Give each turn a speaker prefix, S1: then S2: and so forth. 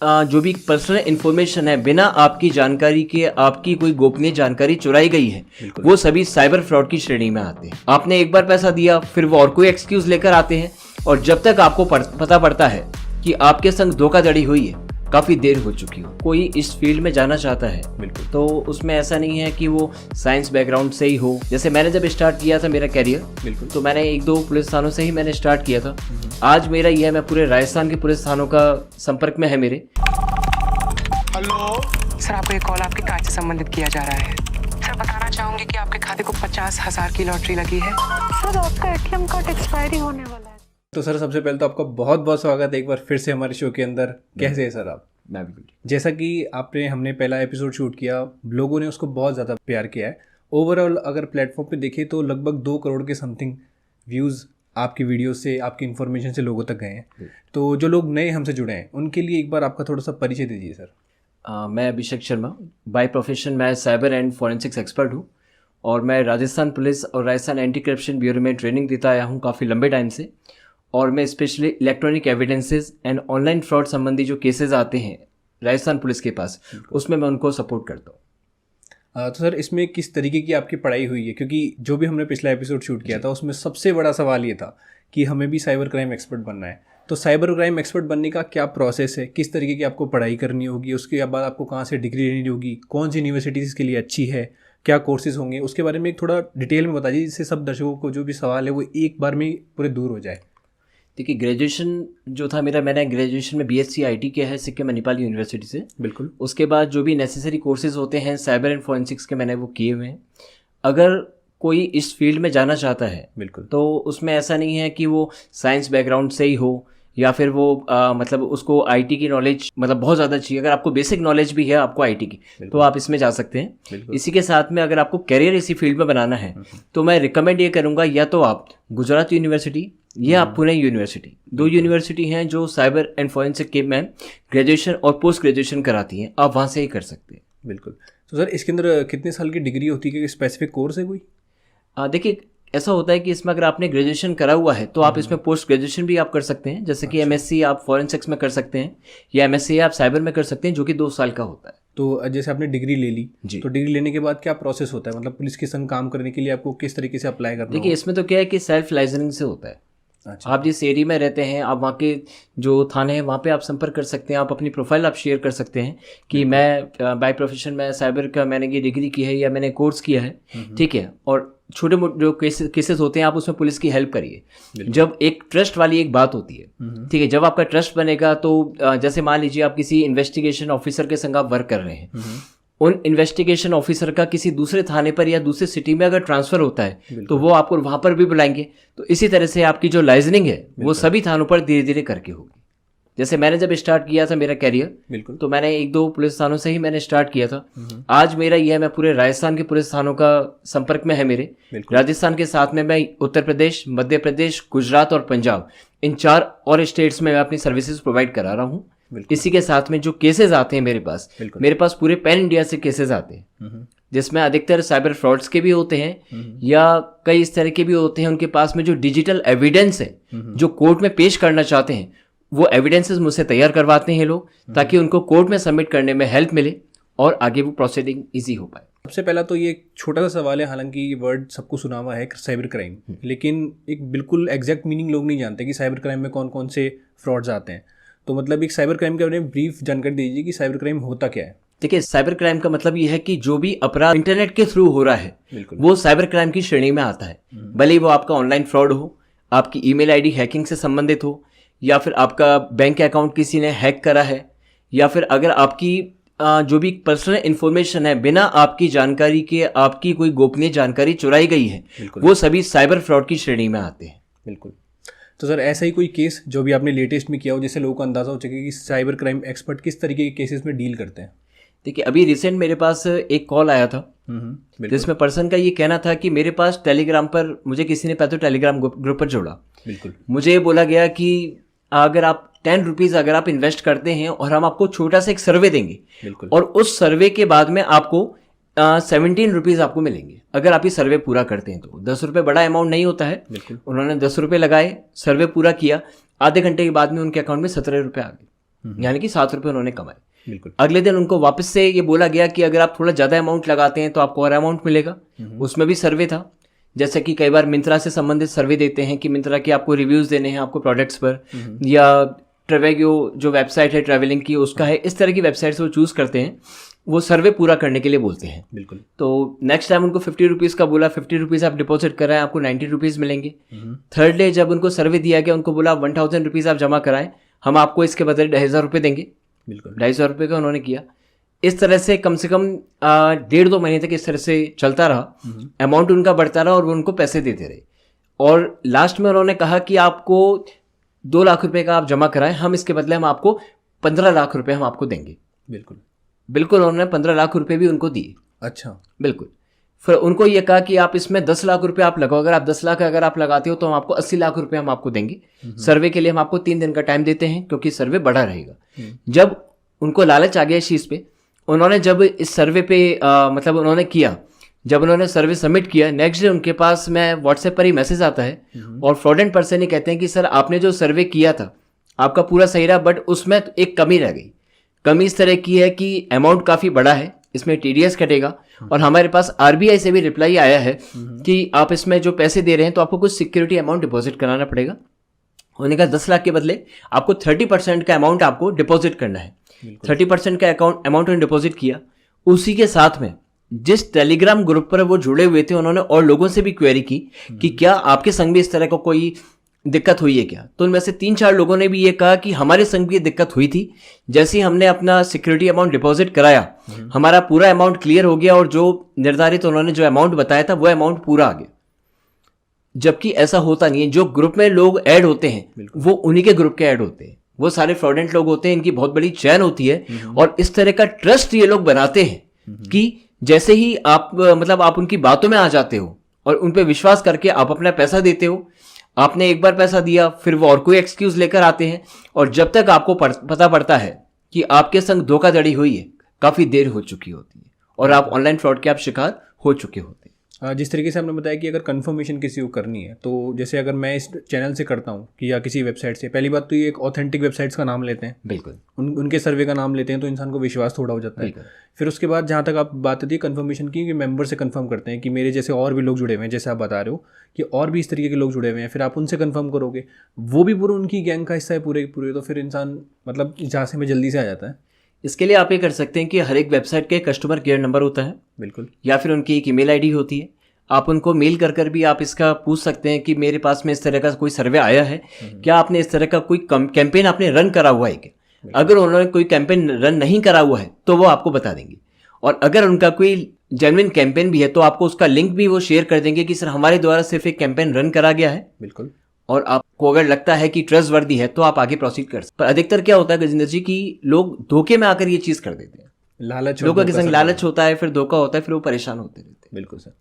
S1: जो भी personal information है बिना आपकी जानकारी के आपकी कोई गोपनीय जानकारी चुराई गई है, वो सभी साइबर फ्रॉड की श्रेणी में आते हैं। आपने एक बार पैसा दिया, फिर वो और कोई एक्सक्यूज लेकर आते हैं, और जब तक आपको पता पड़ता है कि आपके संग धोखाधड़ी हुई है, काफ़ी देर हो चुकी हो। कोई इस फील्ड में जाना चाहता है बिल्कुल, तो उसमें ऐसा नहीं है कि वो साइंस बैकग्राउंड से ही हो। जैसे मैंने जब स्टार्ट किया था मेरा कैरियर बिल्कुल, तो मैंने 1-2 पुलिस थानों से ही मैंने स्टार्ट किया था। आज मेरा ये है, मैं पूरे राजस्थान के पुलिस थानों का संपर्क में है मेरे।
S2: हेलो सर, आपको एक कॉल आपके कार्ड से संबंधित किया जा रहा है। सर बताना चाहूंगी कि आपके खाते को 50,000 की लॉटरी लगी है।
S3: सर आपका एटीएम कार्ड एक्सपायरी होने वाला है।
S4: तो सर सबसे पहले तो आपका बहुत बहुत स्वागत है एक बार फिर से हमारे शो के अंदर। कैसे है सर आप?
S1: मैं बिल्कुल,
S4: जैसा कि हमने पहला एपिसोड शूट किया, लोगों ने उसको बहुत ज़्यादा प्यार किया है। ओवरऑल अगर प्लेटफॉर्म पे देखें तो लगभग 2 करोड़ के समथिंग व्यूज़ आपकी वीडियो से, आपकी इन्फॉर्मेशन से लोगों तक गए हैं। तो जो लोग नए हमसे जुड़े हैं उनके लिए एक बार आपका थोड़ा सा परिचय दीजिए सर।
S1: मैं अभिषेक शर्मा, बाय प्रोफेशन मैं साइबर एंड फॉरेंसिक्स एक्सपर्ट हूँ, और मैं राजस्थान पुलिस और राजस्थान एंटी करप्शन ब्यूरो में ट्रेनिंग देता आया हूँ काफ़ी लंबे टाइम से। और मैं specially electronic evidences and online fraud संबंधी जो केसेस आते हैं राजस्थान पुलिस के पास, उसमें मैं उनको सपोर्ट करता हूँ।
S4: तो सर इसमें किस तरीके की आपकी पढ़ाई हुई है? क्योंकि जो भी हमने पिछला एपिसोड शूट किया था उसमें सबसे बड़ा सवाल ये था कि हमें भी साइबर क्राइम एक्सपर्ट बनना है। तो साइबर क्राइम एक्सपर्ट बनने का क्या प्रोसेस है, किस तरीके की आपको पढ़ाई करनी होगी, उसके बाद आपको कहाँ से डिग्री लेनी होगी, कौन सी यूनिवर्सिटीज़ इसके लिए अच्छी है, क्या कोर्सेज होंगे, उसके बारे में एक थोड़ा डिटेल में बता दीजिए, जिससे सब दर्शकों को जो भी सवाल है वो एक बार में पूरे दूर हो जाए।
S1: देखिए, ग्रेजुएशन जो था मेरा, मैंने ग्रेजुएशन में BSc IT किया है सिक्किम मणिपाल यूनिवर्सिटी से।
S4: बिल्कुल।
S1: उसके बाद जो भी नेसेसरी कोर्सेज होते हैं साइबर एंड फॉरेंसिक्स के, मैंने वो किए हुए हैं। अगर कोई इस फील्ड में जाना चाहता है
S4: बिल्कुल,
S1: तो उसमें ऐसा नहीं है कि वो साइंस बैकग्राउंड से ही हो, या फिर वो मतलब उसको IT की नॉलेज मतलब बहुत ज़्यादा चाहिए। अगर आपको बेसिक नॉलेज भी है आपको IT की, तो आप इसमें जा सकते हैं। इसी के साथ में अगर आपको करियर इसी फील्ड में बनाना है तो मैं रिकमेंड ये करूँगा, या तो आप गुजरात यूनिवर्सिटी या आप पुणे यूनिवर्सिटी, 2 यूनिवर्सिटी हैं जो साइबर एंड फॉरेंसिक के में ग्रेजुएशन और पोस्ट ग्रेजुएशन कराती हैं, आप वहाँ से ही कर सकते हैं।
S4: बिल्कुल। तो सर इसके अंदर कितने साल की डिग्री होती है, स्पेसिफिक कोर्स है कोई?
S1: देखिए, ऐसा होता है कि इसमें अगर आपने ग्रेजुएशन करा हुआ है तो आप इसमें पोस्ट ग्रेजुएशन भी आप कर सकते हैं। जैसे कि MSc आप फॉरेंसिक्स में कर सकते हैं, या MSc आप साइबर में कर सकते हैं, जो कि 2 साल का होता है।
S4: तो जैसे आपने डिग्री ले ली, तो डिग्री लेने के बाद क्या प्रोसेस होता है? मतलब पुलिस के संग काम करने के लिए आपको किस तरीके से अप्लाई करना?
S1: देखिए, इसमें तो क्या है कि सेल्फ लाइसेंसिंग से होता है।
S4: अच्छा।
S1: आप जिस एरिया में रहते हैं, आप वहाँ के जो थाने हैं वहाँ पे आप संपर्क कर सकते हैं। आप अपनी प्रोफाइल आप शेयर कर सकते हैं कि मैं बाय प्रोफेशन में साइबर का मैंने ये डिग्री की है या मैंने कोर्स किया है, ठीक है। और छोटे मोटे जो केसेस होते हैं आप उसमें पुलिस की हेल्प करिए। जब एक ट्रस्ट वाली एक बात होती है, ठीक है, जब आपका ट्रस्ट बनेगा तो जैसे मान लीजिए आप किसी इन्वेस्टिगेशन ऑफिसर के संग आप वर्क कर रहे हैं, उन इन्वेस्टिगेशन ऑफिसर का किसी दूसरे थाने पर या दूसरे सिटी में अगर ट्रांसफ़र होता है तो वो आपको वहाँ पर भी बुलाएंगे। तो इसी तरह से आपकी जो लाइजनिंग है वो सभी थानों पर धीरे धीरे करके होगी। जैसे मैंने जब स्टार्ट किया था मेरा कैरियर बिल्कुल, तो मैंने 1-2 पुलिस थानों से ही मैंने स्टार्ट किया था। आज मेरा ये है, मैं पूरे राजस्थान के पुलिस थानों का संपर्क में है मेरे। राजस्थान के साथ में मैं उत्तर प्रदेश, मध्य प्रदेश, गुजरात और पंजाब, इन 4 और स्टेट्स में मैं अपनी सर्विसेज प्रोवाइड करा रहा हूँ। इसी के साथ में जो केसेस आते हैं मेरे पास पूरे पैन इंडिया से केसेस आते हैं, जिसमें अधिकतर साइबर फ्रॉड्स के भी होते हैं या कई इस तरह के भी होते हैं। उनके पास में जो डिजिटल एविडेंस है जो कोर्ट में पेश करना चाहते हैं, वो एविडेंसेस मुझसे तैयार करवाते हैं लोग, ताकि उनको कोर्ट में सबमिट करने में हेल्प मिले और आगे वो प्रोसीडिंग ईजी हो पाए।
S4: सबसे पहला तो ये छोटा सा सवाल है, हालांकि ये वर्ड सबको सुना हुआ है साइबर क्राइम, लेकिन एक बिल्कुल एग्जैक्ट मीनिंग लोग नहीं जानते कि साइबर क्राइम में कौन कौन से फ्रॉड्स आते हैं। तो मतलब एक साइबर क्राइम के बारे में ब्रीफ जानकारी दीजिए कि साइबर क्राइम होता क्या है।
S1: देखिए, साइबर क्राइम का मतलब ये है कि जो भी अपराध इंटरनेट के थ्रू हो रहा है वो साइबर क्राइम की श्रेणी में आता है। भले ही वो आपका ऑनलाइन फ्रॉड हो, आपकी ईमेल आईडी हैकिंग से संबंधित हो, या फिर आपका बैंक अकाउंट किसी ने हैक करा है, या फिर अगर आपकी जो भी पर्सनल इन्फॉर्मेशन है बिना आपकी जानकारी के आपकी कोई गोपनीय जानकारी चुराई गई है, वो सभी साइबर फ्रॉड की श्रेणी में आते हैं।
S4: बिल्कुल। तो सर ऐसा ही कोई केस जो भी आपने लेटेस्ट में किया हो, जिससे लोगों को अंदाजा हो सके कि साइबर क्राइम एक्सपर्ट किस तरीके के केसेस में डील करते हैं?
S1: देखिए, अभी रिसेंट मेरे पास एक कॉल आया था जिसमें पर्सन का ये कहना था कि मेरे पास टेलीग्राम पर मुझे किसी ने पैथो टेलीग्राम ग्रुप पर जोड़ा। बिल्कुल। मुझे बोला गया कि अगर आप 10 रुपीज़ अगर आप इन्वेस्ट करते हैं और हम आपको छोटा सा एक सर्वे देंगे, और उस सर्वे के बाद में आपको 17 रुपीज़ आपको मिलेंगे अगर आप ये सर्वे पूरा करते हैं। तो 10 रुपये बड़ा अमाउंट नहीं होता है। उन्होंने 10 रुपये लगाए, सर्वे पूरा किया, आधे घंटे के बाद में उनके अकाउंट में 17 रुपये आ गए। यानी कि 7 रुपये उन्होंने कमाए।
S4: बिल्कुल।
S1: अगले दिन उनको वापस से ये बोला गया कि अगर आप थोड़ा ज़्यादा अमाउंट लगाते हैं तो आपको और अमाउंट मिलेगा। उसमें भी सर्वे था, जैसे कि कई बार मिंत्रा से संबंधित सर्वे देते हैं कि मिंत्रा के आपको रिव्यूज़ देने हैं आपको प्रोडक्ट्स पर, या ट्रेवेगो जो वेबसाइट है ट्रैवलिंग की उसका है, इस तरह की वेबसाइट्स वो चूज़ करते हैं, वो सर्वे पूरा करने के लिए बोलते हैं।
S4: बिल्कुल।
S1: तो नेक्स्ट टाइम उनको 50 रुपीज़ का बोला, 50 रुपीज़ आप डिपॉजिट कराएं आपको 90 रुपीज़ मिलेंगे। थर्ड डे जब उनको सर्वे दिया गया, उनको बोला 1000 रुपीज़ आप जमा कराएं, हम आपको इसके बदले 2,500 रुपये देंगे।
S4: बिल्कुल।
S1: 250 रुपये का उन्होंने किया। इस तरह से कम 1.5-2 महीने तक इस तरह से चलता रहा, अमाउंट उनका बढ़ता रहा और वो उनको पैसे देते रहे। और लास्ट में उन्होंने कहा कि आपको 2 लाख रुपए का आप जमा कराएं, हम इसके बदले हम आपको 15 लाख रुपए हम आपको देंगे।
S4: बिल्कुल।
S1: बिल्कुल, उन्होंने 15 लाख रुपए भी उनको दिए।
S4: अच्छा।
S1: बिल्कुल। फिर उनको ये कहा कि आप इसमें 10 लाख रुपए आप लगाओ, अगर आप 10 लाख अगर आप लगाते हो तो हम आपको 80 लाख रुपए हम आपको देंगे। सर्वे के लिए हम आपको 3 दिन का टाइम देते हैं क्योंकि सर्वे बढ़ा रहेगा। जब उनको लालच आ गया इस चीज़ पे, उन्होंने जब इस सर्वे पे मतलब उन्होंने किया, जब उन्होंने सर्वे सबमिट किया, नेक्स्ट डे उनके पास में व्हाट्सएप पर ही मैसेज आता है और फ्रॉडेंट पर्सन ही कहते हैं कि सर आपने जो सर्वे किया था आपका पूरा सही रहा, बट उसमें एक कमी रह गई। कमी इस तरह की है कि अमाउंट काफ़ी बड़ा है, इसमें टीडीएस कटेगा, और हमारे पास आरबीआई से भी रिप्लाई आया है कि आप इसमें जो पैसे दे रहे हैं तो आपको कुछ सिक्योरिटी अमाउंट डिपॉजिट कराना पड़ेगा। उन्होंने कहा 10 लाख के बदले आपको 30% का अमाउंट आपको डिपॉजिट करना है। 30% का अमाउंट उन्होंने डिपॉजिट किया। उसी के साथ में जिस टेलीग्राम ग्रुप पर वो जुड़े हुए थे, उन्होंने और लोगों से भी क्वेरी की कि क्या आपके संग भी इस तरह का कोई दिक्कत हुई है क्या। तो उनमें से 3-4 लोगों ने भी ये कहा कि हमारे संग भी ये दिक्कत हुई थी, जैसे ही हमने अपना सिक्योरिटी अमाउंट डिपॉजिट कराया हमारा पूरा अमाउंट क्लियर हो गया और जो निर्धारित उन्होंने जो अमाउंट बताया था वो अमाउंट पूरा आ गया। जबकि ऐसा होता नहीं है। जो ग्रुप में लोग ऐड होते हैं वो उन्हीं के ग्रुप के ऐड होते हैं, वो सारे फ्रॉडेंट लोग होते हैं, इनकी बहुत बड़ी चैन होती है और इस तरह का ट्रस्ट ये लोग बनाते हैं कि जैसे ही आप मतलब आप उनकी बातों में आ जाते हो और उन पे विश्वास करके आप अपना पैसा देते हो, आपने एक बार पैसा दिया फिर वो और कोई एक्सक्यूज लेकर आते हैं, और जब तक आपको पता पड़ता है कि आपके संग धोखाधड़ी हुई है काफ़ी देर हो चुकी होती है और आप ऑनलाइन फ्रॉड के आप शिकार हो चुके होते हैं।
S4: जिस तरीके से आपने बताया कि अगर कंफर्मेशन किसी को करनी है, तो जैसे अगर मैं इस चैनल से करता हूँ कि या किसी वेबसाइट से, पहली बात तो ये एक ऑथेंटिक वेबसाइट्स का नाम लेते हैं।
S1: बिल्कुल।
S4: उनके सर्वे का नाम लेते हैं तो इंसान को विश्वास थोड़ा हो जाता है। फिर उसके बाद जहाँ तक आप बात आती है कंफर्मेशन की, कि मेंबर से कंफर्म करते हैं कि मेरे जैसे और भी लोग जुड़े हुए हैं, जैसे आप बता रहे हो कि और भी इस तरीके के लोग जुड़े हुए हैं, फिर आप उनसे कंफर्म करोगे, वो भी पूरा उनकी गैंग का हिस्सा है पूरे पूरे, तो फिर इंसान मतलब झांसे में जल्दी से आ जाता है।
S1: इसके लिए आप ये कर सकते हैं कि हर एक वेबसाइट के कस्टमर केयर नंबर होता है। बिल्कुल। या फिर उनकी एक ईमेल आईडी होती है, आप उनको मेल कर भी आप इसका पूछ सकते हैं कि मेरे पास में इस तरह का कोई सर्वे आया है, क्या आपने इस तरह का कोई कैंपेन आपने रन करा हुआ है क्या। अगर उन्होंने कोई कैंपेन रन नहीं करा हुआ है तो वो आपको बता देंगे, और अगर उनका कोई जेन्युइन कैंपेन भी है तो आपको उसका लिंक भी वो शेयर कर देंगे कि सर हमारे द्वारा सिर्फ एक कैंपेन रन करा गया है। बिल्कुल। और आपको अगर लगता है कि ट्रस्ट वर्दी है तो आप आगे प्रोसीड कर सकते। पर अधिकतर क्या होता है गजेंद्र जी कि लोग धोखे में आकर ये चीज़ कर देते हैं,
S4: लालच,
S1: लोगों के संग लालच होता है, फिर धोखा होता है, फिर वो परेशान होते रहते हैं।
S4: बिल्कुल सर।